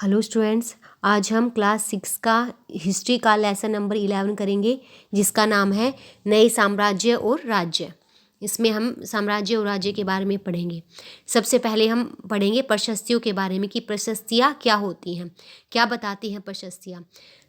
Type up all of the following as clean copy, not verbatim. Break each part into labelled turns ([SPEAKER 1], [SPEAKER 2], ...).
[SPEAKER 1] Hello students, आज हम class 6 का हिस्ट्री का लेसन नंबर 11 करेंगे, जिसका नाम है नए साम्राज्य और राज्य। इसमें हम साम्राज्य और राज्य के बारे में पढ़ेंगे। सबसे पहले हम पढ़ेंगे प्रशस्तियों के बारे में कि प्रशस्तियाँ क्या होती हैं, क्या बताती हैं प्रशस्तियाँ।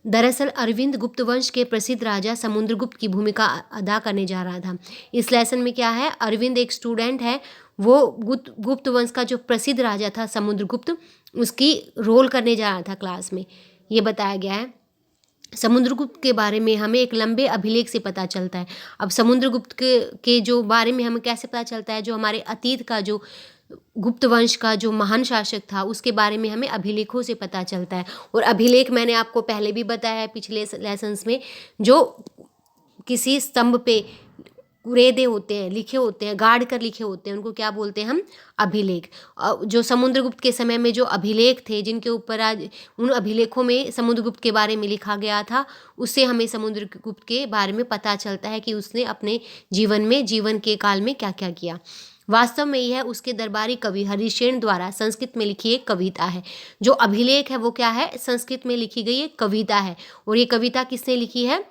[SPEAKER 1] दरअसल अरविंद गुप्त वंश के प्रसिद्ध राजा समुद्रगुप्त की भूमिका अदा करने जा रहा था। इस लेसन में क्या है, अरविंद एक स्टूडेंट है, वो गुप्त वंश का जो प्रसिद्ध राजा था समुद्रगुप्त, उसकी रोल करने जा रहा था क्लास में। ये बताया गया है। समुद्रगुप्त के बारे में हमें एक लंबे अभिलेख से पता चलता है। अब समुद्रगुप्त के जो बारे में हमें कैसे पता चलता है, जो हमारे अतीत का जो गुप्त वंश का जो महान शासक था उसके बारे में हमें अभिलेखों से पता चलता है। और अभिलेख मैंने आपको पहले भी बताया है पिछले लेसन्स में, जो किसी स्तंभ पे कुरेदे होते हैं, लिखे होते हैं, गाड़ कर लिखे होते हैं, उनको क्या बोलते हैं हम, अभिलेख। जो समुद्रगुप्त के समय में जो अभिलेख थे, जिनके ऊपर आज उन अभिलेखों में समुद्रगुप्त के बारे में लिखा गया था, उससे हमें समुद्रगुप्त के बारे में पता चलता है कि उसने अपने जीवन के काल में क्या क्या किया। वास्तव में यह उसके दरबारी कवि हरिशेन द्वारा संस्कृत में लिखी एक कविता है। जो अभिलेख है वो क्या है, संस्कृत में लिखी गई एक कविता है। और ये कविता किसने लिखी है,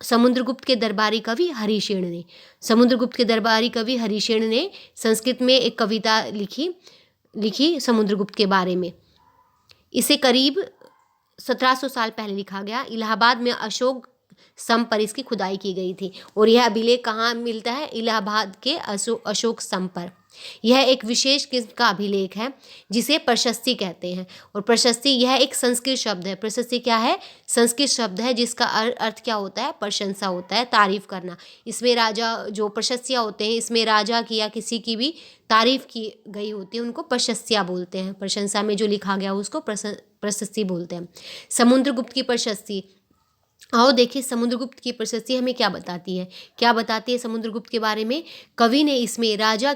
[SPEAKER 1] समुद्रगुप्त के दरबारी कवि हरिशेन ने। समुद्रगुप्त के दरबारी कवि हरिशेन ने संस्कृत में एक कविता लिखी समुद्रगुप्त के बारे में। इसे करीब 1700 साल पहले लिखा गया। इलाहाबाद में अशोक स्तंभ पर इसकी खुदाई की गई थी। और यह अभिलेख कहाँ मिलता है, इलाहाबाद के अशोक स्तंभ पर। यह एक विशेष किस्म का अभिलेख है जिसे प्रशस्ति कहते हैं। और प्रशस्ति यह एक संस्कृत शब्द है। प्रशस्ति क्या है, संस्कृत शब्द है, जिसका अर्थ क्या होता है, प्रशंसा होता है, तारीफ करना। इसमें राजा जो प्रशस्तियाँ होते हैं, इसमें राजा की या किसी की भी तारीफ की गई होती है, उनको प्रशस्तियाँ बोलते हैं। प्रशंसा में जो लिखा गया उसको प्रशस्ति बोलते हैं। समुद्रगुप्त की प्रशस्ति, आओ देखिए समुद्रगुप्त की प्रशस्ति हमें क्या बताती है। क्या बताती है समुद्रगुप्त के बारे में, कवि ने इसमें राजा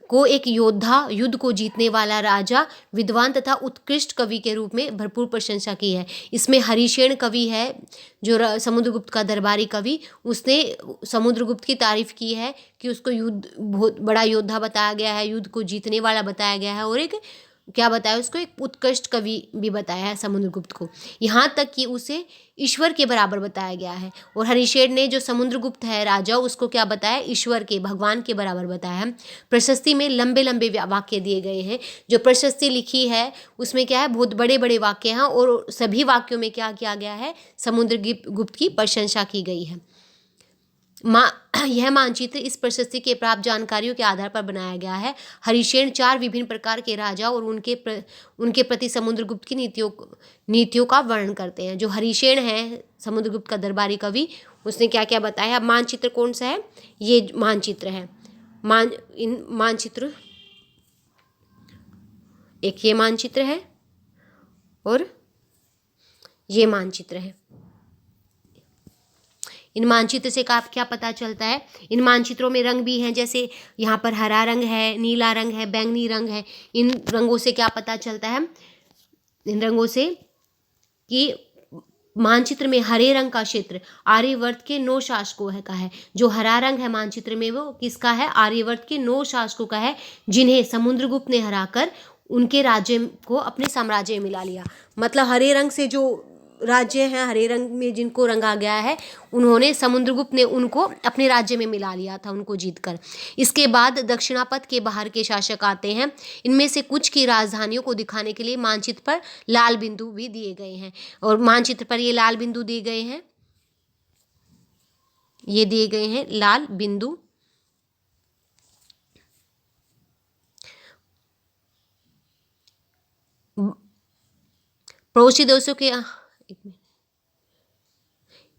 [SPEAKER 1] को एक योद्धा, युद्ध को जीतने वाला राजा, विद्वान तथा उत्कृष्ट कवि के रूप में भरपूर प्रशंसा की है। इसमें हरिशेन कवि है, जो समुद्रगुप्त का दरबारी कवि, उसने समुद्रगुप्त की तारीफ की है कि उसको युद्ध बहुत बड़ा योद्धा बताया गया है, युद्ध को जीतने वाला बताया गया है, और एक क्या बताया उसको, एक उत्कृष्ट कवि भी बताया है समुद्रगुप्त को। यहाँ तक कि उसे ईश्वर के बराबर बताया गया है। और हरिशेन ने जो समुद्रगुप्त है राजा, उसको क्या बताया, ईश्वर के, भगवान के बराबर बताया है। प्रशस्ति में लंबे लंबे वाक्य दिए गए हैं। जो प्रशस्ति लिखी है उसमें क्या है, बहुत बड़े बड़े वाक्य हैं, और सभी वाक्यों में क्या किया गया है, समुद्रगुप्त की प्रशंसा की गई है। यह मानचित्र इस प्रशस्ति के प्राप्त जानकारियों के आधार पर बनाया गया है। हरिशेन 4 विभिन्न प्रकार के राजा और उनके प्रति समुद्रगुप्त की नीतियों का वर्णन करते हैं। जो हरिशेन है समुद्रगुप्त का दरबारी कवि, उसने क्या क्या बताया। अब मानचित्र कौन सा है, ये मानचित्र है। मानचित्र, एक ये मानचित्र है और ये मानचित्र है। इन मानचित्र से क्या पता चलता है, इन मानचित्रों में रंग भी हैं, जैसे यहाँ पर हरा रंग है, नीला रंग है, बैंगनी रंग है। इन रंगों से क्या पता चलता है, इन रंगों से कि मानचित्र में हरे रंग का क्षेत्र आर्यवर्त के 9 शासकों का है। जो हरा रंग है मानचित्र में वो किसका है, आर्यवर्त के 9 शासकों का है, जिन्हें समुद्रगुप्त ने हराकर उनके राज्य को अपने साम्राज्य में मिला लिया। मतलब हरे रंग से जो राज्य हैं, हरे रंग में जिनको रंगा गया है, उन्होंने, समुद्रगुप्त ने उनको अपने राज्य में मिला लिया था, उनको जीतकर। इसके बाद दक्षिणापथ के बाहर के शासक आते हैं। इनमें से कुछ की राजधानियों को दिखाने के लिए मानचित्र पर लाल बिंदु भी दिए गए हैं। और मानचित्र पर ये लाल बिंदु दिए गए हैं, ये दिए गए हैं लाल बिंदु। पड़ोसी देशों के,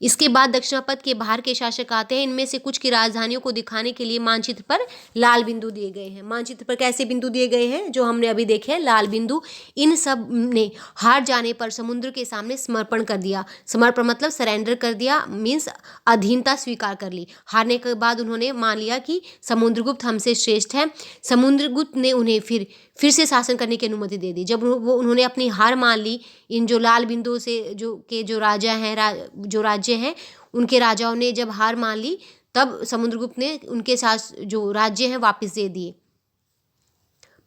[SPEAKER 1] इसके बाद दक्षिणापथ के बाहर के शासक आते हैं। इनमें से कुछ की राजधानियों को दिखाने के लिए मानचित्र पर लाल बिंदु दिए गए हैं। मानचित्र पर कैसे बिंदु दिए गए हैं, जो हमने अभी देखे हैं, लाल बिंदु। इन सब ने हार जाने पर समुद्र के सामने समर्पण कर दिया। समर्पण मतलब सरेंडर कर दिया, मीन्स अधीनता स्वीकार कर ली। हारने के बाद उन्होंने मान लिया कि समुद्रगुप्त हमसे श्रेष्ठ है। समुद्रगुप्त ने उन्हें फिर से शासन करने की अनुमति दे दी। जब उन्होंने अपनी हार मान ली, इन जो लाल बिंदुओं से जो राजा हैं, जो राज्य हैं, उनके राजाओं ने जब हार मान ली, तब समुद्रगुप्त ने उनके साथ जो राज्य हैं वापस दे दिए।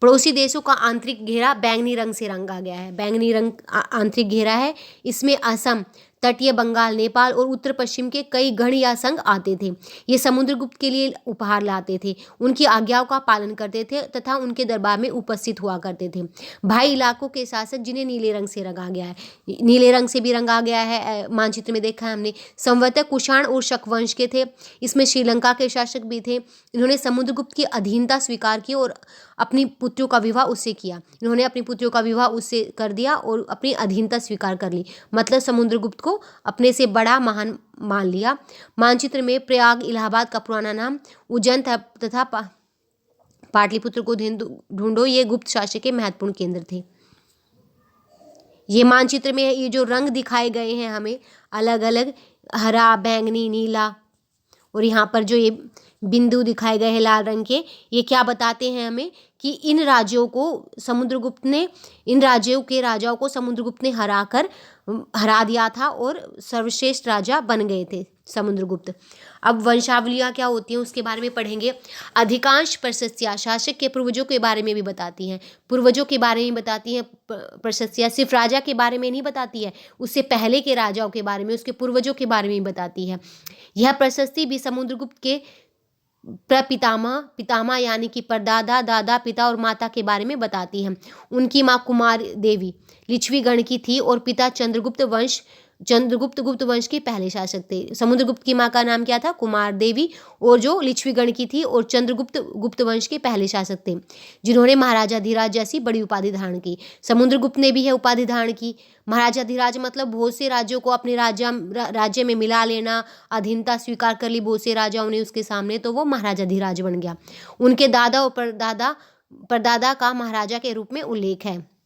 [SPEAKER 1] पड़ोसी देशों का आंतरिक घेरा बैंगनी रंग से रंगा गया है। बैंगनी रंग आंतरिक घेरा है। इसमें असम, तटीय बंगाल, नेपाल और उत्तर पश्चिम के कई गण या संघ आते थे। ये समुद्रगुप्त के लिए उपहार लाते थे, उनकी आज्ञाओं का पालन करते थे तथा उनके दरबार में उपस्थित हुआ करते थे। भाई इलाकों के शासक जिन्हें नीले रंग से रंगा गया है, नीले रंग से भी रंगा गया है, मानचित्र में देखा है हमने। संवतक कुषाण और शक वंश के थे। इसमें श्रीलंका के शासक भी थे। इन्होंने समुद्रगुप्त की अधीनता स्वीकार की और अपनी पुत्रियों का विवाह उससे किया। इन्होंने अपनी पुत्रियों का विवाह उससे कर दिया और अपनी अधीनता स्वीकार कर ली, मतलब समुद्रगुप्त को अपने से बड़ा महान मान लिया। मानचित्र में प्रयाग इलाहाबाद का पुराना नाम उज्जैन तथा पाटलिपुत्र को ढूंढो, ये गुप्त शासक के महत्वपूर्ण केंद्र थे। ये मानचित्र में ये जो रंग दिखाए गए हैं हमें अलग अलग, हरा, बैंगनी, नीला, और यहाँ पर जो ये बिंदु दिखाए गए हैं लाल रंग के, ये क्या बताते हैं हमें कि इन राज्यों के राजाओं को समुद्रगुप्त ने हरा दिया था और सर्वश्रेष्ठ राजा बन गए थे समुद्रगुप्त। अब वंशावलियाँ क्या होती हैं उसके बारे में पढ़ेंगे। अधिकांश प्रशस्तियाँ शासक के पूर्वजों के बारे में भी बताती हैं, पूर्वजों के बारे में बताती हैं। प्रशस्तियाँ सिर्फ राजा के बारे में नहीं बताती है, उससे पहले के राजाओं के बारे में, उसके पूर्वजों के बारे में बताती है। यह प्रशस्ति भी समुद्रगुप्त के पितामह यानी कि परदादा, दादा, पिता और माता के बारे में बताती है। उनकी माँ कुमार देवी लिच्छवी गण की थी और पिता चंद्रगुप्त गुप्त वंश के पहले शासक थे। समुद्रगुप्त की माँ का नाम क्या था? कुमार देवी, और जो लिच्छवी गण की थी और चंद्रगुप्त गुप्त वंश के पहले शासक थे, जिन्होंने महाराजा धीराज जैसी बड़ी उपाधि धारण की। समुद्रगुप्त ने भी है उपाधि धारण की। महाराजा धीराज मतलब बहुत से राज्यों को अपने राज्य में मिला लेना, अधीनता स्वीकार कर ली बहुत से राजाओं ने उसके सामने, तो वो महाराजा धीराज बन गया। उनके दादा और परदादा का महाराजा के रूप में उल्लेख है।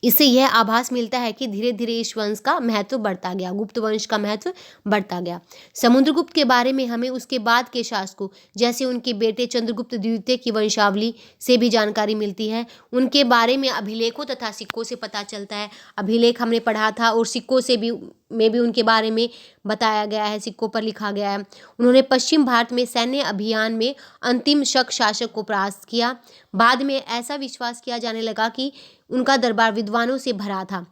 [SPEAKER 1] इससे यह आभास मिलता है कि धीरे धीरे इस वंश का महत्व बढ़ता गया, गुप्त वंश का महत्व बढ़ता गया। समुद्रगुप्त के बारे में हमें उसके बाद के शासकों जैसे उनके बेटे चंद्रगुप्त द्वितीय की वंशावली से भी जानकारी मिलती है। उनके बारे में अभिलेखों तथा सिक्कों से पता चलता है। अभिलेख हमने पढ़ा था और सिक्कों से भी उनके बारे में बताया गया है, सिक्कों पर लिखा गया है। उन्होंने पश्चिम भारत में सैन्य अभियान में अंतिम शक शासक को परास्त किया। बाद में ऐसा विश्वास किया जाने लगा कि उनका दरबार विद्वानों से भरा था।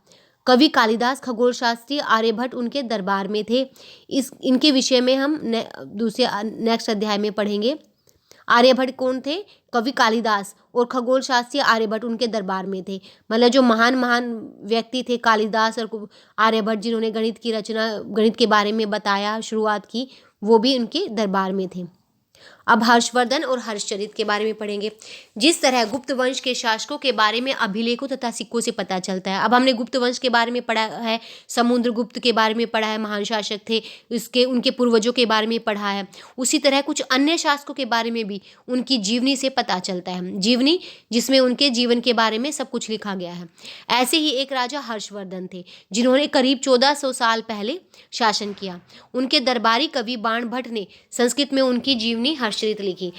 [SPEAKER 1] कवि कालिदास, खगोल शास्त्री आर्यभट्ट उनके दरबार में थे। इनके विषय में हम नेक्स्ट अध्याय में पढ़ेंगे। आर्यभट्ट कौन थे? कवि कालिदास, और खगोल शास्त्री आर्यभट्ट उनके दरबार में थे। मतलब जो महान व्यक्ति थे कालिदास और आर्यभट्ट, जिन्होंने गणित के बारे में बताया, शुरुआत की, वो भी उनके दरबार में थे। अब हर्षवर्धन और हर्षचरित के बारे में पढ़ेंगे। जिस तरह गुप्त वंश के शासकों के बारे में अभिलेखों तथा सिक्कों से पता चलता है। अब हमने गुप्त वंश के बारे में पढ़ा है, समुद्रगुप्त के बारे में पढ़ा है, महान शासक थे, उनके पूर्वजों के बारे में पढ़ा है। उसी तरह कुछ अन्य शासकों के बारे में भी उनकी जीवनी से पता चलता है, जीवनी जिसमें उनके जीवन के बारे में सब कुछ लिखा गया है। ऐसे ही एक राजा हर्षवर्धन थे, जिन्होंने करीब 1400 साल पहले शासन किया। उनके दरबारी कवि बाणभट्ट ने संस्कृत में उनकी जीवनी हर्षचरित लिखी।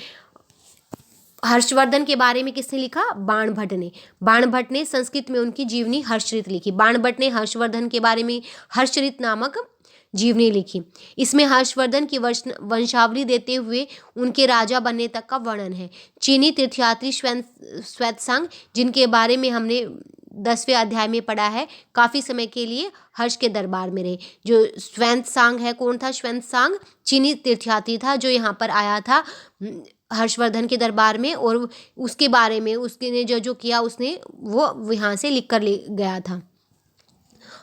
[SPEAKER 1] हर्षवर्धन के बारे में किसने लिखा? बाणभट्ट ने संस्कृत में उनकी जीवनी हर्षचरित लिखी। बाणभट्ट ने हर्षवर्धन के बारे में हर्षचरित नामक जीवनी लिखी। इसमें हर्षवर्धन की वंशावली देते हुए उनके राजा बनने तक का वर्णन है। चीनी तीर्थयात्री श्वेतसांग, जिनके बारे में हमने 10वें अध्याय में पढ़ा है, काफ़ी समय के लिए हर्ष के दरबार में रहे। जो श्वेतसांग है, कौन था श्वेतसांग? चीनी तीर्थयात्री था जो यहाँ पर आया था हर्षवर्धन के दरबार में, और उसके बारे में उसने जो किया उसने वो यहाँ से लिख कर ले गया था।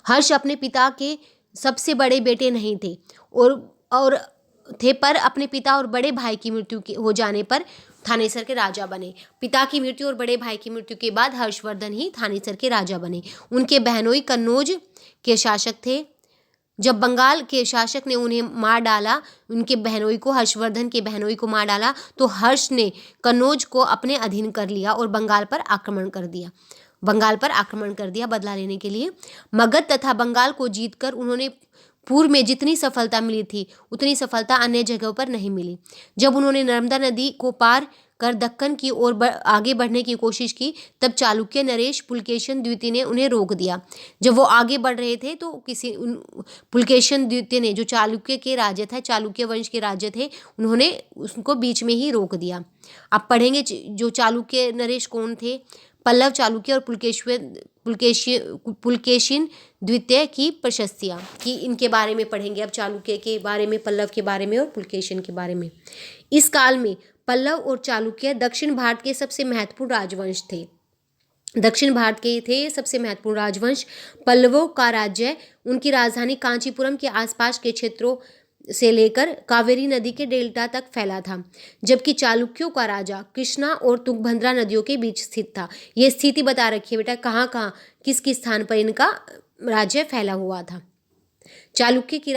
[SPEAKER 1] हर्ष अपने पिता के सबसे बड़े बेटे नहीं थे पर अपने पिता और बड़े भाई की मृत्यु हो जाने पर थानेसर के राजा बने। पिता की मृत्यु और बड़े भाई की मृत्यु के बाद हर्षवर्धन ही थानेसर के राजा बने। उनके बहनोई कन्नौज के शासक थे। जब बंगाल के शासक ने उन्हें मार डाला, उनके बहनोई को, हर्षवर्धन के बहनोई को मार डाला, तो हर्ष ने कन्नौज को अपने अधीन कर लिया और बंगाल पर आक्रमण कर दिया बदला लेने के लिए। मगध तथा बंगाल को जीतकर उन्होंने पूर्व में जितनी सफलता मिली थी उतनी सफलता अन्य जगहों पर नहीं मिली। जब उन्होंने नर्मदा नदी को पार कर दक्कन की ओर आगे बढ़ने की कोशिश की, तब चालुक्य नरेश पुलकेशिन द्वितीय ने उन्हें रोक दिया। जब वो आगे बढ़ रहे थे तो पुलकेशिन द्वितीय ने, जो चालुक्य के राज्य था, चालुक्य वंश के राज्य थे, उन्होंने उसको बीच में ही रोक दिया। अब पढ़ेंगे जो चालुक्य नरेश कौन थे, पल्लव चालुक्य और पुलकेशिन द्वितीय की प्रशस्तियाँ कि इनके बारे में पढ़ेंगे। अब चालुक्य के बारे में, पल्लव के बारे में और पुलकेशिन के बारे में। इस काल में पल्लव और चालुक्य दक्षिण भारत के सबसे महत्वपूर्ण राजवंश थे। दक्षिण भारत के थे सबसे महत्वपूर्ण राजवंश। पल्लवों का राज्य उनकी राजधानी कांचीपुरम के आसपास के क्षेत्रों से लेकर कावेरी नदी के डेल्टा तक फैला था, जबकि चालुक्यों का राजा कृष्णा और तुंगभद्रा नदियों के बीच स्थित था। ये स्थिति बता रखी है बेटा, कहाँ कहाँ किस किस स्थान पर इनका राज्य फैला हुआ था। चालुक्यों की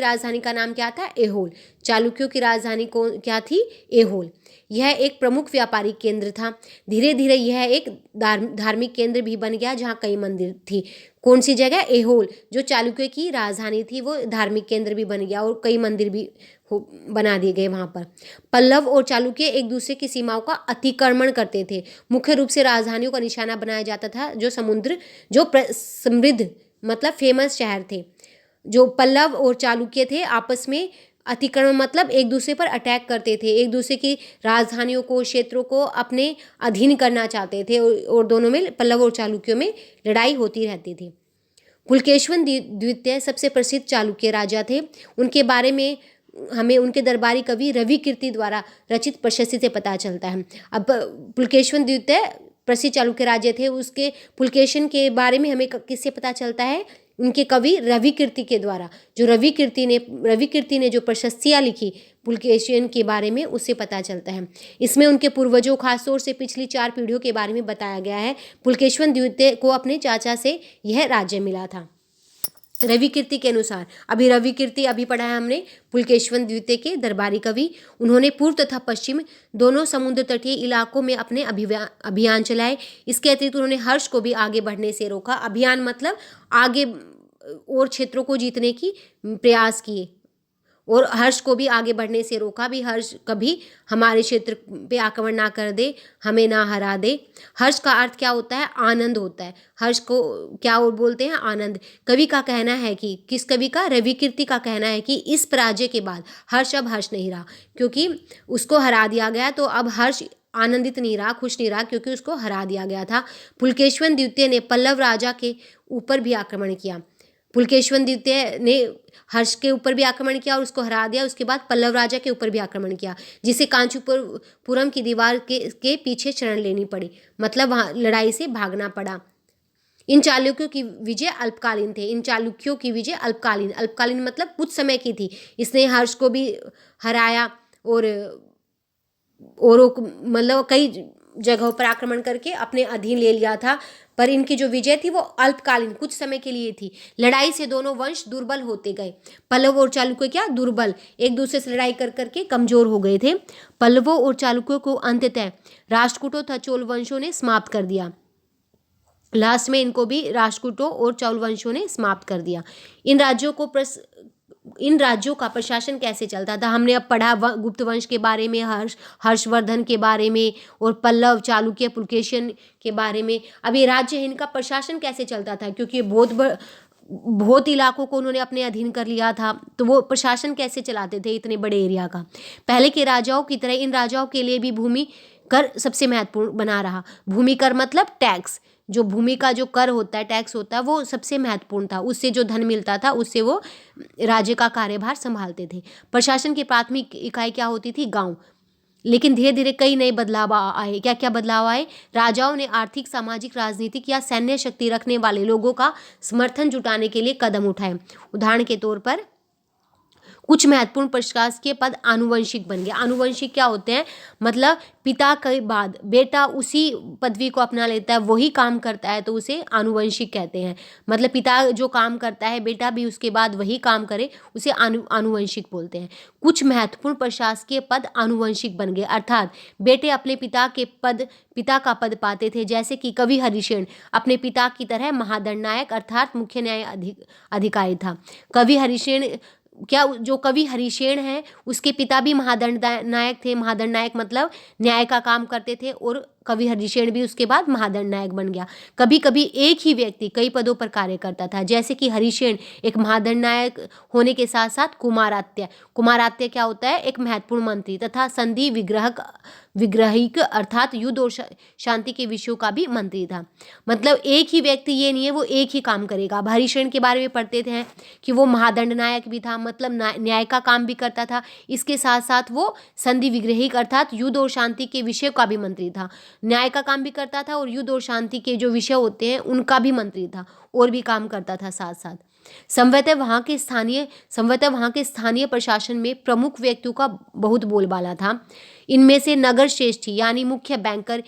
[SPEAKER 1] राजधानी का नाम क्या था? एहोल। चालुक्यों की राजधानी क्या थी? एहोल। यह एक प्रमुख व्यापारिक केंद्र था। धीरे धीरे यह एक धार्मिक केंद्र भी बन गया, जहाँ कई मंदिर थी। कौन सी जगह? एहोल। जो चालुक्य की राजधानी थी वो धार्मिक केंद्र भी बन गया और कई मंदिर भी बना दिए गए वहाँ पर। पल्लव और चालुक्य एक दूसरे की सीमाओं का अतिक्रमण करते थे। मुख्य रूप से राजधानियों का निशाना बनाया जाता था जो समृद्ध मतलब फेमस शहर थे। जो पल्लव और चालुक्य थे आपस में अतिक्रमण मतलब एक दूसरे पर अटैक करते थे, एक दूसरे की राजधानियों को, क्षेत्रों को अपने अधीन करना चाहते थे और दोनों में, पल्लव और चालुक्यों में लड़ाई होती रहती थी। पुलकेशिन द्वितीय सबसे प्रसिद्ध चालुक्य राजा थे। उनके बारे में हमें उनके दरबारी कवि रवि कीर्ति द्वारा रचित प्रशस्ति से पता चलता है। अब पुलकेशिन द्वितीय प्रसिद्ध चालुक्य राजा थे, उसके पुलकेशिन के बारे में हमें किससे पता चलता है? उनके कवि रवि कीर्ति के द्वारा। जो रवि कीर्ति ने जो प्रशस्तियाँ लिखी पुलकेशिन के बारे में, उससे पता चलता है। इसमें उनके पूर्वजों, खासतौर से पिछली 4 पीढ़ियों के बारे में बताया गया है। पुलकेशिन द्वितीय को अपने चाचा से यह राज्य मिला था। रवि कीर्ति के अनुसार, अभी पढ़ा है हमने, पुलकेशिन द्वितीय के दरबारी कवि, उन्होंने पूर्व तथा पश्चिम दोनों समुद्र तटीय इलाकों में अपने अभियान चलाए। इसके अतिरिक्त उन्होंने हर्ष को भी आगे बढ़ने से रोका। अभियान मतलब आगे और क्षेत्रों को जीतने की प्रयास किए और हर्ष को भी आगे बढ़ने से रोका भी। हर्ष कभी हमारे क्षेत्र पे आक्रमण ना कर दे, हमें ना हरा दे। हर्ष का अर्थ क्या होता है? आनंद होता है। हर्ष को क्या और बोलते हैं? आनंद। कवि का कहना है कि, किस कवि का? रवि कीर्ति का कहना है कि इस पराजय के बाद हर्ष अब हर्ष नहीं रहा, क्योंकि उसको हरा दिया गया। तो अब हर्ष आनंदित नहीं रहा, खुश नहीं रहा, क्योंकि उसको हरा दिया गया था। पुलकेशिन द्वितीय ने पल्लव राजा के ऊपर भी आक्रमण किया। पुलकेशिन द्वितीय ने हर्ष के ऊपर भी आक्रमण किया और उसको हरा दिया। उसके बाद पल्लव राजा के ऊपर भी आक्रमण किया, जिसे कांचीपुरम की दीवार के पीछे शरण लेनी पड़ी, मतलब वहाँ लड़ाई से भागना पड़ा। इन चालुक्यों की विजय अल्पकालीन थे। अल्पकालीन मतलब कुछ समय की थी। इसने हर्ष को भी हराया और मतलब कई जगहों पर आक्रमण करके अपने अधीन ले लिया था, पर इनकी जो विजय थी वो अल्पकालीन, कुछ समय के लिए थी। लड़ाई से दोनों वंश दुर्बल होते गए। पल्लव और चालुक्य क्या? दुर्बल, एक दूसरे से लड़ाई कर करके कमजोर हो गए थे। पल्लवों और चालुक्यों को अंततः राष्ट्रकूटों तथा चोल वंशों ने समाप्त कर दिया। लास्ट में इनको भी राष्ट्रकूटों और चोल वंशों ने समाप्त कर दिया। इन राज्यों का प्रशासन कैसे चलता था? हमने अब पढ़ा गुप्त वंश के बारे में, हर्षवर्धन के बारे में, और पल्लव, चालुक्य, पुलकेशिन के बारे में। अब ये राज्य, इनका प्रशासन कैसे चलता था? क्योंकि बहुत इलाकों को उन्होंने अपने अधीन कर लिया था, तो वो प्रशासन कैसे चलाते थे इतने बड़े एरिया का? पहले के राजाओं की तरह इन राजाओं के लिए भी भूमि कर सबसे महत्वपूर्ण बना रहा। भूमि कर मतलब टैक्स, जो भूमि का जो कर होता है, टैक्स होता है, वो सबसे महत्वपूर्ण था। उससे जो धन मिलता था उससे वो राज्य का कार्यभार संभालते थे। प्रशासन की प्राथमिक इकाई क्या होती थी? गांव। लेकिन धीरे धीरे कई नए बदलाव आए। क्या क्या बदलाव आए? राजाओं ने आर्थिक, सामाजिक, राजनीतिक या सैन्य शक्ति रखने वाले लोगों का समर्थन जुटाने के लिए कदम उठाए। उदाहरण के तौर पर कुछ महत्वपूर्ण प्रशासकीय पद आनुवंशिक बन गए। आनुवंशिक क्या होते हैं? मतलब पिता के बाद बेटा उसी पदवी को अपना लेता है, वही काम करता है, तो उसे आनुवंशिक कहते हैं। मतलब पिता जो काम करता है बेटा भी उसके बाद वही काम करे, उसे आनुवंशिक बोलते हैं। कुछ महत्वपूर्ण प्रशासकीय पद आनुवंशिक बन गए, अर्थात बेटे अपने पिता का पद पाते थे। जैसे कि कवि हरिशेन अपने पिता की तरह महादंडनायक अर्थात मुख्य न्याय अधिकारी था। कवि हरिशेन क्या जो कवि हरिशेन है उसके पिता भी महादंड नायक थे। महादंड नायक मतलब न्याय का काम करते थे और कवि हरिशेन भी उसके बाद महादंड नायक बन गया। कभी कभी एक ही व्यक्ति कई पदों पर कार्य करता था, जैसे कि हरिशेन एक महादंड नायक होने के साथ साथ कुमारात्य क्या होता है, एक महत्वपूर्ण मंत्री तथा संधि विग्रहिक अर्थात युद्ध और शांति के विषयों का भी मंत्री था। मतलब एक ही व्यक्ति ये नहीं है वो एक ही काम करेगा। अब हरिशेन के बारे में पढ़ते थे कि वो महादंड नायक भी था, मतलब न्याय का काम भी करता था, इसके साथ साथ वो संधि विग्रहिक अर्थात युद्ध और शांति के विषय का भी मंत्री था। न्याय का काम भी करता था और युद्ध और शांति के जो विषय होते हैं उनका भी मंत्री था और भी काम करता था साथ साथ। संभवतः वहाँ के स्थानीय प्रशासन में प्रमुख व्यक्तियों का बहुत बोलबाला था। इनमें से नगर श्रेष्ठी यानी मुख्य बैंकर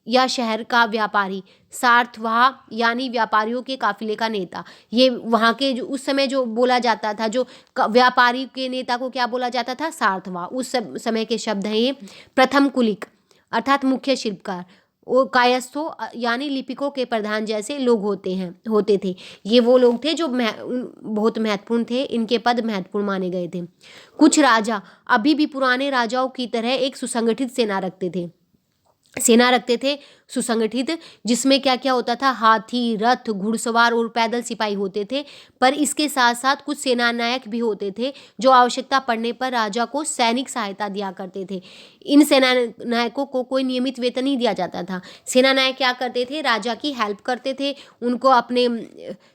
[SPEAKER 1] या शहर का व्यापारी, सार्थवाह यानी व्यापारियों के काफिले का नेता, ये वहाँ के जो उस समय जो बोला जाता था, जो व्यापारी के नेता को क्या बोला जाता था, सार्थवाह। उस समय के शब्द हैं ये। प्रथम कुलिक अर्थात मुख्य शिल्पकार, वो कायस्थों यानी लिपिकों के प्रधान जैसे लोग होते थे। ये वो लोग थे जो बहुत महत्वपूर्ण थे, इनके पद महत्वपूर्ण माने गए थे। कुछ राजा अभी भी पुराने राजाओं की तरह एक सुसंगठित सेना रखते थे सुसंगठित, जिसमें क्या क्या होता था, हाथी, रथ, घुड़सवार और पैदल सिपाही होते थे। पर इसके साथ साथ कुछ सेनानायक भी होते थे जो आवश्यकता पड़ने पर राजा को सैनिक सहायता दिया करते थे। इन सेनानायकों को कोई नियमित वेतन नहीं दिया जाता था। सेनानायक क्या करते थे, राजा की हेल्प करते थे, उनको अपने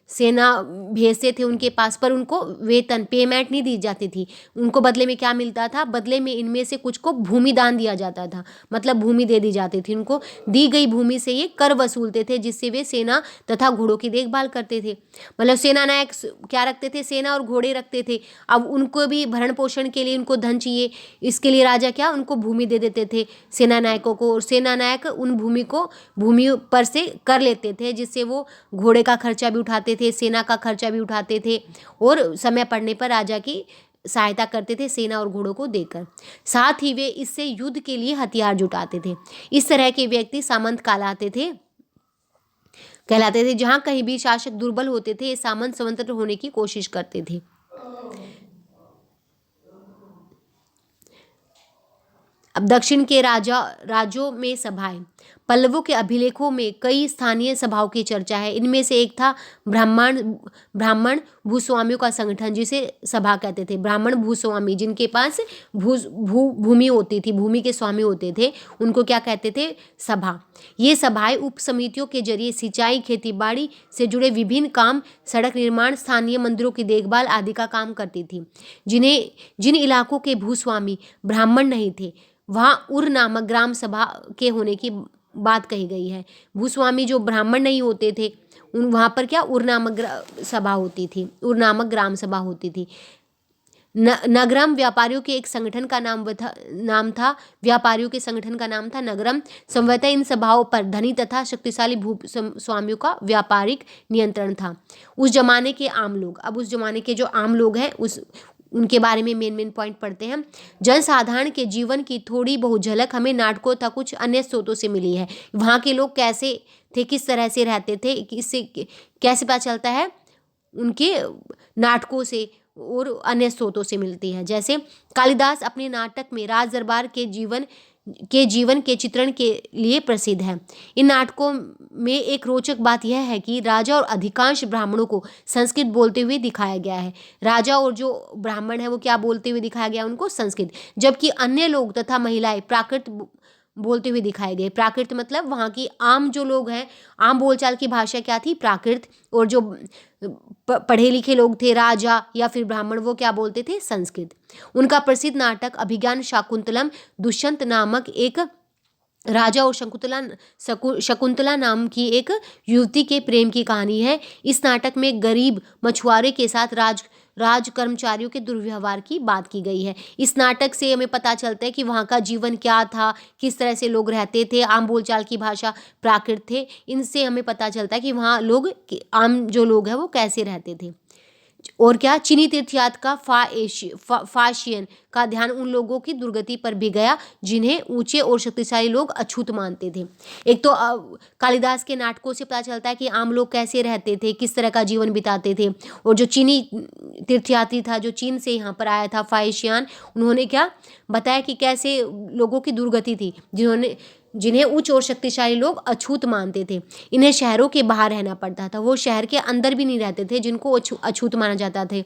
[SPEAKER 1] सेना भेजते थे उनके पास, पर उनको वेतन पेमेंट नहीं दी जाती थी। उनको बदले में क्या मिलता था, बदले में इनमें से कुछ को भूमि दान दिया जाता था, मतलब भूमि दे दी जाती थी। उनको दी गई भूमि से ये कर वसूलते थे, जिससे वे सेना तथा घोड़ों की देखभाल करते थे। मतलब सेनानायक क्या रखते थे, सेना और घोड़े रखते थे। अब उनको भी भरण पोषण के लिए उनको धन चाहिए, इसके लिए राजा क्या उनको भूमि दे देते थे सेनानायकों को, और सेनानायक उन भूमि पर से कर लेते थे, जिससे वो घोड़े का खर्चा भी उठाते थे, सेना का खर्चा भी उठाते थे और समय पड़ने पर राजा की सहायता करते थे सेना और घोड़ों को देकर। साथ ही वे इससे युद्ध के लिए हथियार जुटाते थे। इस तरह के व्यक्ति सामंत कहलाते थे। जहां कहीं भी शासक दुर्बल होते थे, ये सामंत स्वतंत्र होने की कोशिश करते थे। अब दक्षिण के राज्यों में सभाएं। पल्लवों के अभिलेखों में कई स्थानीय सभाओं की चर्चा है। इनमें से एक था ब्राह्मण भूस्वामियों का संगठन, जिसे सभा कहते थे। ब्राह्मण भूस्वामी जिनके पास भूमि होती थी, भूमि के स्वामी होते थे, उनको क्या कहते थे, सभा। ये सभाएं उप समितियों के जरिए सिंचाई, खेती बाड़ी से जुड़े विभिन्न काम, सड़क निर्माण, स्थानीय मंदिरों की देखभाल आदि का काम करती थी। जिन इलाकों के भूस्वामी ब्राह्मण नहीं थे, वहाँ उर नामक ग्राम सभा के होने की बात कही गई है। भूस्वामी जो ब्राह्मण नहीं होते थे वहाँ पर क्या उर नामक सभा होती थी, उर नामक ग्राम सभा होती थी। नगरम व्यापारियों के एक संगठन का नाम था व्यापारियों के संगठन का नाम था नगरम। संभवतः इन सभाओं पर धनी तथा शक्तिशाली भूस्वामियों का व्यापारिक नियंत्रण था। उस जमाने के आम लोग, अब उस जमाने के जो आम लोग हैं उनके बारे में मेन पॉइंट पढ़ते हैं। जनसाधारण के जीवन की थोड़ी बहुत झलक हमें नाटकों तथा कुछ अन्य स्रोतों से मिली है। वहाँ के लोग कैसे थे, किस तरह से रहते थे, इससे कैसे पता चलता है, उनके नाटकों से और अन्य स्रोतों से मिलती है। जैसे कालिदास अपने नाटक में राज दरबार के जीवन के चित्रण के लिए प्रसिद्ध है। इन नाटकों में एक रोचक बात यह है कि राजा और अधिकांश ब्राह्मणों को संस्कृत बोलते हुए दिखाया गया है। राजा और जो ब्राह्मण है वो क्या बोलते हुए दिखाया गया, उनको संस्कृत, जबकि अन्य लोग तथा महिलाएं प्राकृत बोलते हुए दिखाए गए। प्राकृत मतलब वहाँ की आम जो लोग हैं, आम बोलचाल की भाषा क्या थी, प्राकृत, और जो पढ़े लिखे लोग थे, राजा या फिर ब्राह्मण, वो क्या बोलते थे, संस्कृत। उनका प्रसिद्ध नाटक अभिज्ञान शाकुंतलम, दुष्यंत नामक एक राजा और शकुंतला नाम की एक युवती के प्रेम की कहानी है। इस नाटक में गरीब मछुआरे के साथ राज कर्मचारियों के दुर्व्यवहार की बात की गई है। इस नाटक से हमें पता चलता है कि वहाँ का जीवन क्या था, किस तरह से लोग रहते थे, आम बोलचाल की भाषा प्राकृत थे। इनसे हमें पता चलता है कि वहाँ लोग, आम जो लोग हैं वो कैसे रहते थे। और क्या, चीनी तीर्थयात्री का फाशियन का ध्यान उन लोगों की दुर्गति पर भी गया जिन्हें ऊंचे और शक्तिशाली लोग अछूत मानते थे। एक तो कालिदास के नाटकों से पता चलता है कि आम लोग कैसे रहते थे, किस तरह का जीवन बिताते थे। और जो चीनी तीर्थयात्री था, जो चीन से यहाँ पर आया था, फाशियन, उन्होंने क्या बताया कि कैसे लोगों की दुर्गति थी जिन्हें उच्च और शक्तिशाली लोग अछूत मानते थे। इन्हें शहरों के बाहर रहना पड़ता था, वो शहर के अंदर भी नहीं रहते थे जिनको अछूत माना जाता थे।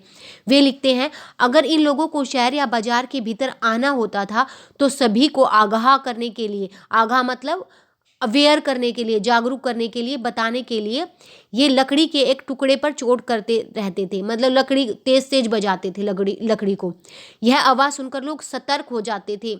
[SPEAKER 1] वे लिखते हैं, अगर इन लोगों को शहर या बाजार के भीतर आना होता था तो सभी को आगाह करने के लिए, आगाह मतलब अवेयर करने के लिए, जागरूक करने के लिए, बताने के लिए, ये लकड़ी के एक टुकड़े पर चोट करते रहते थे। मतलब लकड़ी तेज तेज बजाते थे लकड़ी को। यह आवाज़ सुनकर लोग सतर्क हो जाते थे,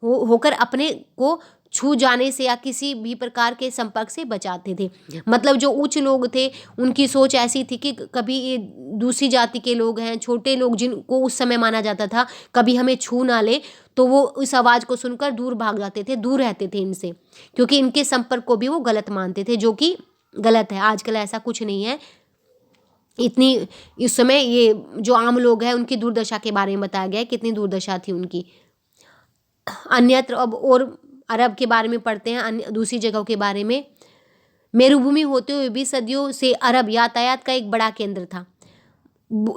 [SPEAKER 1] होकर अपने को छू जाने से या किसी भी प्रकार के संपर्क से बचाते थे। मतलब जो उच्च लोग थे उनकी सोच ऐसी थी कि कभी ये दूसरी जाति के लोग हैं, छोटे लोग जिनको उस समय माना जाता था, कभी हमें छू ना ले, तो वो इस आवाज़ को सुनकर दूर भाग जाते थे, दूर रहते थे इनसे, क्योंकि इनके संपर्क को भी वो गलत मानते थे, जो कि गलत है। आजकल ऐसा कुछ नहीं है। इतनी इस समय ये जो आम लोग हैं उनकी दुर्दशा के बारे में बताया गया है, कितनी दुर्दशा थी उनकी। अन्यत्र अब और अरब के बारे में पढ़ते हैं, अन्य दूसरी जगहों के बारे में। मरुभूमि होते हुए भी सदियों से अरब यातायात का एक बड़ा केंद्र था।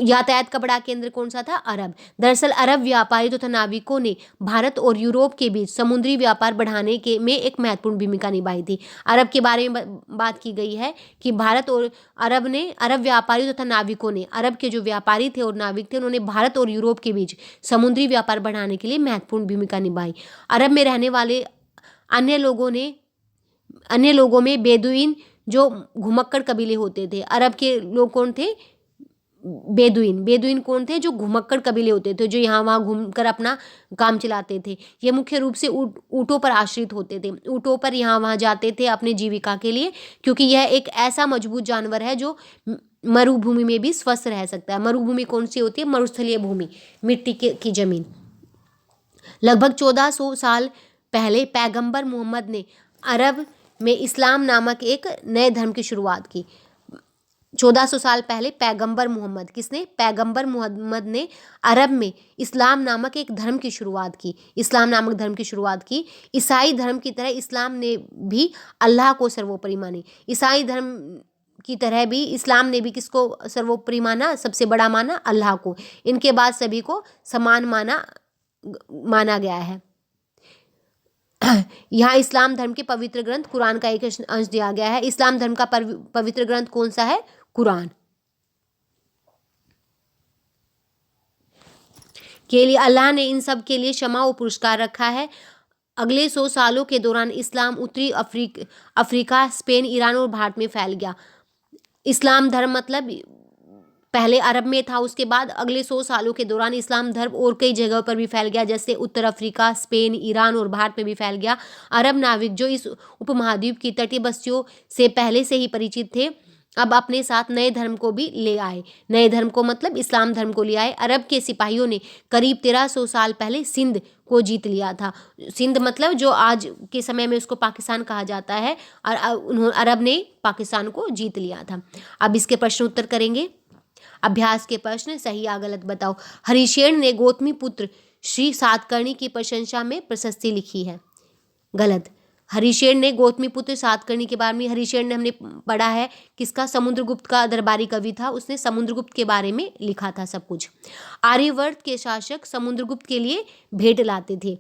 [SPEAKER 1] यातायात का बड़ा केंद्र कौन सा था? अरब। दरअसल अरब व्यापारी तथा नाविकों ने भारत और यूरोप के बीच समुद्री व्यापार बढ़ाने के में एक महत्वपूर्ण भूमिका निभाई थी। अरब के बारे में बात की गई है कि भारत और अरब व्यापारी तथा नाविकों ने, अरब के जो व्यापारी थे और नाविक थे, उन्होंने भारत और यूरोप के बीच समुद्री व्यापार बढ़ाने के लिए महत्वपूर्ण भूमिका निभाई। अरब में रहने वाले अन्य लोगों में बेदुइन, जो घुमक्कड़ कबीले होते थे। अरब के लोग कौन थे? बेदुइन कौन थे? जो घुमक्कड़ कबीले होते थे, जो यहाँ वहाँ घूमकर अपना काम चलाते थे। ये मुख्य रूप से ऊँटों पर आश्रित होते थे। ऊँटों पर यहाँ वहाँ जाते थे अपने जीविका के लिए, क्योंकि यह एक ऐसा मजबूत जानवर है जो मरुभूमि में भी स्वस्थ रह सकता है। मरुभूमि कौन सी होती है? मरुस्थलीय भूमि, मिट्टी की जमीन। लगभग 1400 साल पहले पैगंबर मोहम्मद ने अरब में इस्लाम नामक एक नए धर्म की शुरुआत की। 1400 साल पहले पैगंबर मोहम्मद, किसने? पैगंबर मोहम्मद ने अरब में इस्लाम नामक एक धर्म की शुरुआत की, इस्लाम नामक धर्म की शुरुआत की। ईसाई धर्म की तरह इस्लाम ने भी अल्लाह को सर्वोपरि माने। ईसाई धर्म की तरह भी इस्लाम ने भी किसको सर्वोपरि माना? सबसे बड़ा माना अल्लाह को। इनके बाद सभी को समान माना गया है। यहाँ इस्लाम धर्म के पवित्र ग्रंथ कुरान का एक अंश दिया गया है। इस्लाम धर्म का पवित्र ग्रंथ कौन सा है? कुरान। के लिए अल्लाह ने इन सब के लिए क्षमा और पुरस्कार रखा है। अगले 100 सालों के दौरान इस्लाम उत्तरी अफ्रीका, स्पेन, ईरान और भारत में फैल गया। इस्लाम धर्म मतलब पहले अरब में था, उसके बाद अगले 100 सालों के दौरान इस्लाम धर्म और कई जगहों पर भी फैल गया, जैसे उत्तर अफ्रीका, स्पेन, ईरान और भारत में भी फैल गया। अरब नाविक जो इस उपमहाद्वीप की तटीय बस्तियों से पहले से ही परिचित थे, अब अपने साथ नए धर्म को भी ले आए। नए धर्म को मतलब इस्लाम धर्म को ले आए। अरब के सिपाहियों ने करीब 1300 साल पहले सिंध को जीत लिया था। सिंध मतलब जो आज के समय में उसको पाकिस्तान कहा जाता है, और अरब ने पाकिस्तान को जीत लिया था। अब इसके प्रश्न उत्तर करेंगे। अभ्यास के प्रश्न, सही या गलत बताओ। हरिशेन ने गौतमी पुत्र श्री सातकर्णी की प्रशंसा में प्रशस्ति लिखी है। गलत। हरिशेन ने गौतमी पुत्र सातकर्णी के बारे में, हरिशेन ने हमने पढ़ा है किसका? समुद्रगुप्त का दरबारी कवि था, उसने समुद्रगुप्त के बारे में लिखा था सब कुछ। आर्यवर्त के शासक समुद्रगुप्त के लिए भेंट लाते थे।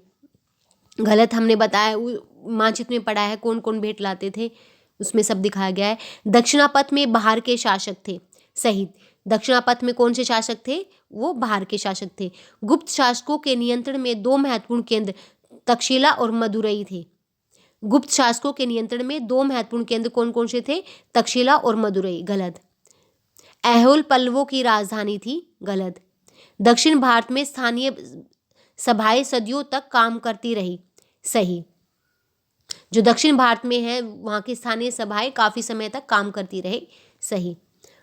[SPEAKER 1] गलत, हमने बताया, मानचित्र में पढ़ा है कौन कौन भेंट लाते थे, उसमें सब दिखाया गया है। दक्षिणापथ में बाहर के शासक थे। सही। दक्षिणापथ में कौन से शासक थे? वो बाहर के शासक थे। गुप्त शासकों के नियंत्रण में 2 महत्वपूर्ण केंद्र तक्षशिला और मदुरई थे। गुप्त शासकों के नियंत्रण में 2 महत्वपूर्ण केंद्र कौन कौन से थे? तक्षशिला और मदुरई। गलत। ऐहोल पल्लवों की राजधानी थी। गलत। दक्षिण भारत में स्थानीय सभाएं सदियों तक काम करती रही। सही। जो दक्षिण भारत में है वहाँ की स्थानीय सभाएं काफी समय तक काम करती रही। सही।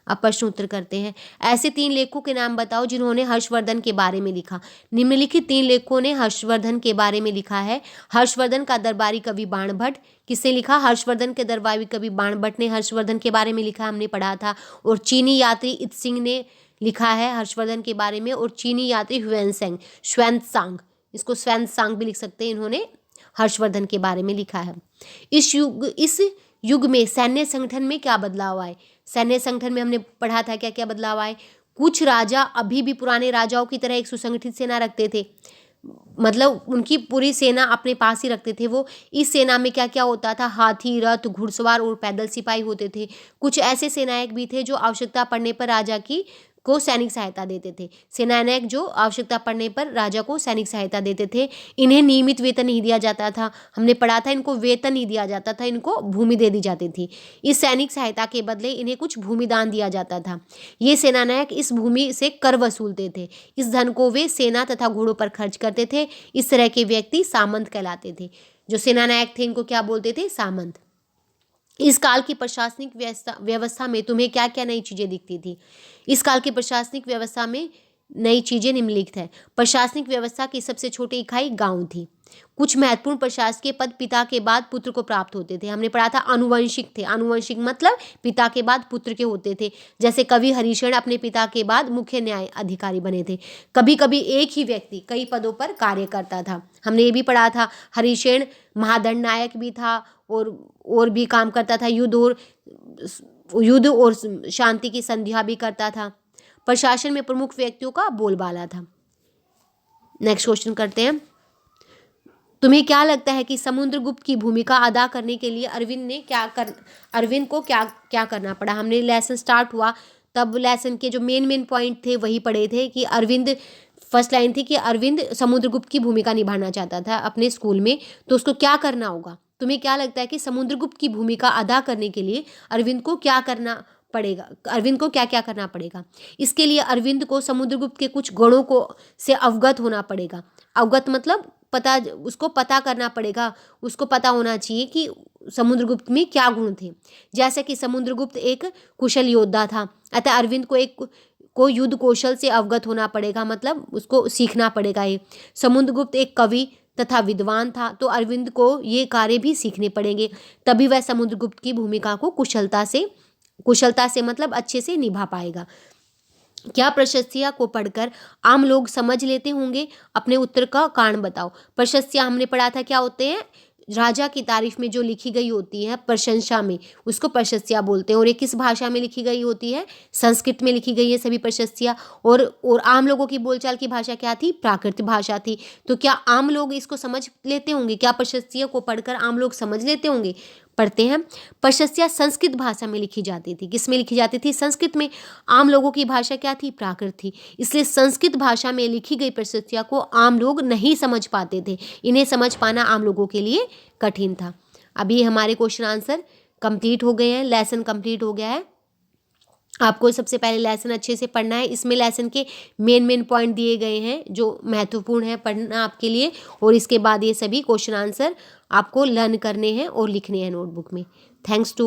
[SPEAKER 1] अब प्रश्न उत्तर करते हैं। ऐसे 3 लेखकों के नाम बताओ जिन्होंने हर्षवर्धन के बारे में लिखा। निम्नलिखित 3 लेखकों ने हर्षवर्धन के बारे में लिखा है। हर्षवर्धन का दरबारी कवि बाणभट्ट। किसने लिखा? हर्षवर्धन के दरबारी कवि बाणभट्ट ने हर्षवर्धन के बारे में लिखा, हमने पढ़ा था। और चीनी यात्री इत्सिंग ने लिखा है हर्षवर्धन के बारे में, और चीनी यात्री ह्वेनत्सांग, इसको ह्वेनत्सांग भी लिख सकते हैं, इन्होंने हर्षवर्धन के बारे में लिखा है। इस युग में सैन्य संगठन में क्या बदलाव आए? सैन्य संगठन में हमने पढ़ा था क्या क्या बदलाव आए। कुछ राजा अभी भी पुराने राजाओं की तरह एक सुसंगठित सेना रखते थे, मतलब उनकी पूरी सेना अपने पास ही रखते थे वो। इस सेना में क्या क्या होता था, हाथी, रथ, घुड़सवार और पैदल सिपाही होते थे। कुछ ऐसे सेनायक भी थे जो आवश्यकता पड़ने पर राजा को सैनिक सहायता देते थे। सेनानायक जो आवश्यकता पड़ने पर राजा को सैनिक सहायता देते थे। इन्हें नियमित वेतन नहीं दिया जाता था, हमने पढ़ा था, इनको वेतन नहीं दिया जाता था, इनको भूमि दे दी जाती थी। इस सैनिक सहायता के बदले इन्हें कुछ भूमि दान दिया जाता था। ये सेनानायक इस भूमि से कर वसूलते थे। इस धन को वे सेना तथा घोड़ों पर खर्च करते थे। इस तरह के व्यक्ति सामंत कहलाते थे। जो सेनानायक थे इनको क्या बोलते थे? सामंत। इस काल की प्रशासनिक व्यवस्था में तुम्हें क्या क्या नई चीजें दिखती थी? इस काल की प्रशासनिक व्यवस्था में नई चीजें निम्नलिखित है। प्रशासनिक व्यवस्था की सबसे छोटी इकाई गांव थी। कुछ महत्वपूर्ण प्रशासकीय पद पिता के बाद पुत्र को प्राप्त होते थे। हमने पढ़ा था आनुवंशिक थे। आनुवंशिक मतलब पिता के बाद पुत्र के होते थे। जैसे कवि हरिशरण अपने पिता के बाद मुख्य न्याय अधिकारी बने थे। कभी कभी एक ही व्यक्ति कई पदों पर कार्य करता था। हमने ये भी पढ़ा था, हरिशरण महादंड नायक भी था और भी काम करता था। युद्ध और शांति की संधियां भी करता था। प्रशासन में प्रमुख व्यक्तियों का बोलबाला था। नेक्स्ट क्वेश्चन करते हैं। तुम्हें क्या लगता है कि समुद्रगुप्त की भूमिका अदा करने के लिए अरविंद को क्या करना पड़ा? हमने लेसन स्टार्ट हुआ तब लेसन के जो मेन पॉइंट थे वही पढ़े थे कि अरविंद, फर्स्ट लाइन थी कि अरविंद समुद्रगुप्त की भूमिका निभाना चाहता था अपने स्कूल में, तो उसको क्या करना होगा? तुम्हें क्या लगता है कि समुद्रगुप्त की भूमिका अदा करने के लिए अरविंद को क्या करना पड़ेगा? अरविंद को क्या क्या करना पड़ेगा? इसके लिए अरविंद को समुद्रगुप्त के कुछ गुणों को से अवगत होना पड़ेगा। अवगत मतलब उसको पता करना पड़ेगा, उसको पता होना चाहिए कि समुद्रगुप्त में क्या गुण थे। जैसे कि समुद्रगुप्त एक कुशल योद्धा था, अतः अरविंद को युद्ध कौशल से अवगत होना पड़ेगा, मतलब उसको सीखना पड़ेगा। ये समुद्रगुप्त एक कवि तथा विद्वान था, तो अरविंद को ये कार्य भी सीखने पड़ेंगे, तभी वह समुद्रगुप्त की भूमिका को कुशलता से मतलब अच्छे से निभा पाएगा। क्या प्रशस्तियाँ को पढ़कर आम लोग समझ लेते होंगे? अपने उत्तर का कारण बताओ। प्रशस्तियाँ हमने पढ़ा था क्या होते हैं? राजा की तारीफ में जो लिखी गई होती है प्रशंसा में, उसको प्रशस्तियाँ बोलते हैं। और ये किस भाषा में लिखी गई होती है? संस्कृत में लिखी गई है सभी प्रशस्तियाँ। और आम लोगों की बोलचाल की भाषा क्या थी? प्राकृत भाषा थी। तो क्या आम लोग इसको समझ लेते होंगे? क्या प्रशस्तियों को पढ़कर आम लोग समझ लेते होंगे? पढ़ते हैं। प्रशस्तियाँ संस्कृत भाषा में लिखी जाती थी। किस में लिखी जाती थी? संस्कृत में। आम लोगों की भाषा क्या थी? प्राकृत थी। इसलिए संस्कृत भाषा में लिखी गई प्रशस्तियाँ को आम लोग नहीं समझ पाते थे। इन्हें समझ पाना आम लोगों के लिए कठिन था। अभी हमारे क्वेश्चन आंसर कंप्लीट हो गए हैं, लेसन कंप्लीट हो गया है। आपको सबसे पहले लेसन अच्छे से पढ़ना है। इसमें लेसन के मेन पॉइंट दिए गए हैं जो महत्वपूर्ण है पढ़ना आपके लिए, और इसके बाद ये सभी क्वेश्चन आंसर आपको लर्न करने हैं और लिखने हैं नोटबुक में। Thanks to